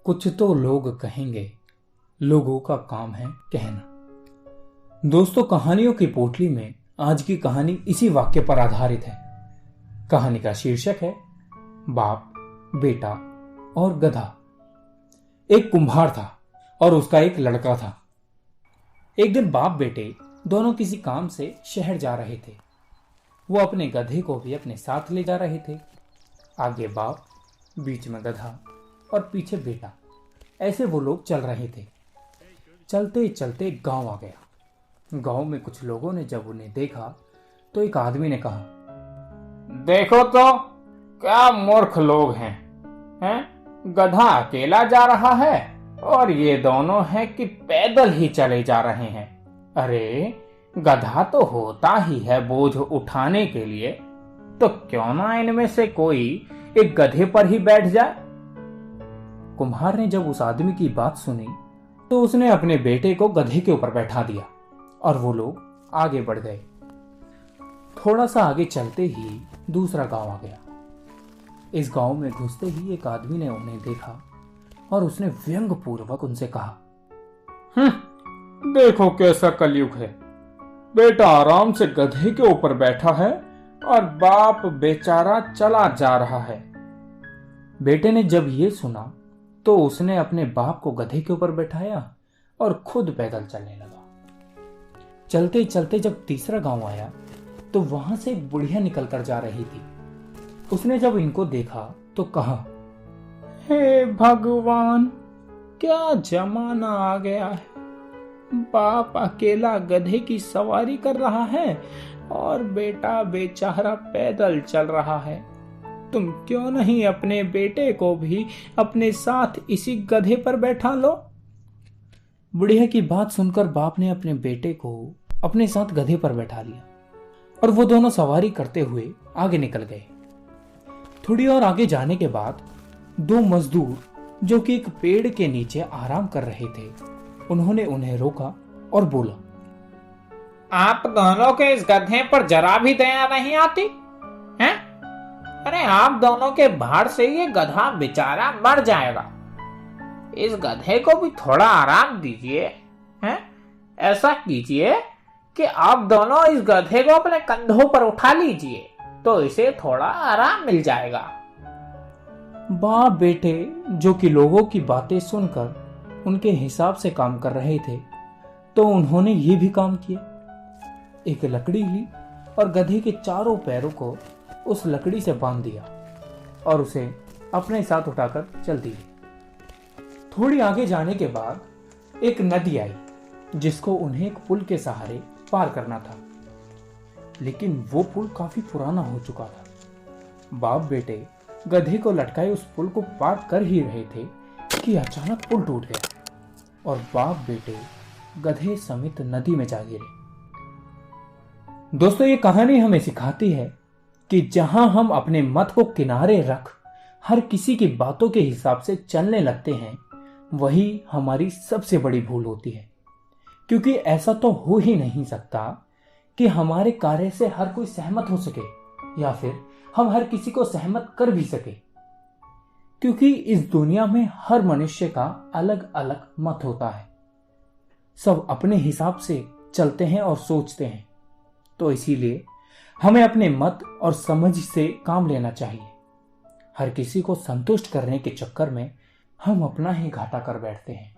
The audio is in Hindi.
कुछ तो लोग कहेंगे, लोगों का काम है कहना। दोस्तों, कहानियों की पोटली में आज की कहानी इसी वाक्य पर आधारित है। कहानी का शीर्षक है बाप, बेटा और गधा। एक कुम्हार था और उसका एक लड़का था। एक दिन बाप बेटे दोनों किसी काम से शहर जा रहे थे। वो अपने गधे को भी अपने साथ ले जा रहे थे। आगे बाप, बीच में गधा और पीछे बेटा, ऐसे वो लोग चल रहे थे। चलते चलते गांव आ गया। गांव में कुछ लोगों ने जब उन्हें देखा तो एक आदमी ने कहा, देखो तो क्या मूर्ख लोग हैं? गधा अकेला जा रहा है और ये दोनों हैं कि पैदल ही चले जा रहे हैं। अरे, गधा तो होता ही है बोझ उठाने के लिए, तो क्यों ना इनमें से कोई एक गधे पर ही बैठ जाए। कुम्हार ने जब उस आदमी की बात सुनी तो उसने अपने बेटे को गधे के ऊपर बैठा दिया और वो लोग आगे बढ़ गए। थोड़ा सा आगे चलते ही दूसरा गांव आ गया। इस गांव में घुसते ही एक आदमी ने उन्हें देखा और उसने व्यंग पूर्वक उनसे कहा, देखो कैसा कलयुग है। बेटा आराम से गधे के ऊपर बैठा है और बाप बेचारा चला जा रहा है। बेटे ने जब ये सुना तो उसने अपने बाप को गधे के ऊपर बैठाया और खुद पैदल चलने लगा। चलते चलते जब तीसरा गांव आया तो वहां से एक बुढ़िया निकल कर जा रही थी। उसने जब इनको देखा तो कहा, हे भगवान, क्या जमाना आ गया है। बाप अकेला गधे की सवारी कर रहा है और बेटा बेचारा पैदल चल रहा है। तुम क्यों नहीं अपने बेटे को भी अपने साथ इसी गधे पर बैठा लो। बुढ़िया की बात सुनकर बाप ने अपने बेटे को अपने साथ गधे पर बैठा लिया और वो दोनों सवारी करते हुए आगे निकल गए। थोड़ी और आगे जाने के बाद दो मजदूर जो कि एक पेड़ के नीचे आराम कर रहे थे, उन्होंने उन्हें रोका और बोला, आप दोनों के इस गधे पर जरा भी दया नहीं आती हैं? अरे, आप दोनों के भार से ये गधा बेचारा मर जाएगा। इस गधे को भी थोड़ा आराम दीजिए। हैं? ऐसा कीजिए कि आप दोनों इस गधे को अपने कंधों पर उठा लीजिए, तो इसे थोड़ा आराम मिल जाएगा। बाप बेटे जो कि लोगों की बातें सुनकर उनके हिसाब से काम कर रहे थे, तो उन्होंने ये भी काम किया। एक लकड़ी ली और गधे के चारों पैरों को उस लकड़ी से बांध दिया और उसे अपने साथ उठाकर चल दिए। थोड़ी आगे जाने के बाद एक नदी आई जिसको उन्हें एक पुल के सहारे पार करना था, लेकिन वो पुल काफी पुराना हो चुका था। बाप बेटे गधे को लटकाए उस पुल को पार कर ही रहे थे कि अचानक पुल टूट गया और बाप बेटे गधे समेत नदी में जा गिरे। दोस्तों, ये कहानी हमें सिखाती है कि जहां हम अपने मत को किनारे रख हर किसी की बातों के हिसाब से चलने लगते हैं, वही हमारी सबसे बड़ी भूल होती है। क्योंकि ऐसा तो हो ही नहीं सकता कि हमारे कार्य से हर कोई सहमत हो सके या फिर हम हर किसी को सहमत कर भी सके, क्योंकि इस दुनिया में हर मनुष्य का अलग अलग मत होता है। सब अपने हिसाब से चलते हैं और सोचते हैं, तो इसीलिए हमें अपने मत और समझ से काम लेना चाहिए। हर किसी को संतुष्ट करने के चक्कर में हम अपना ही घाटा कर बैठते हैं।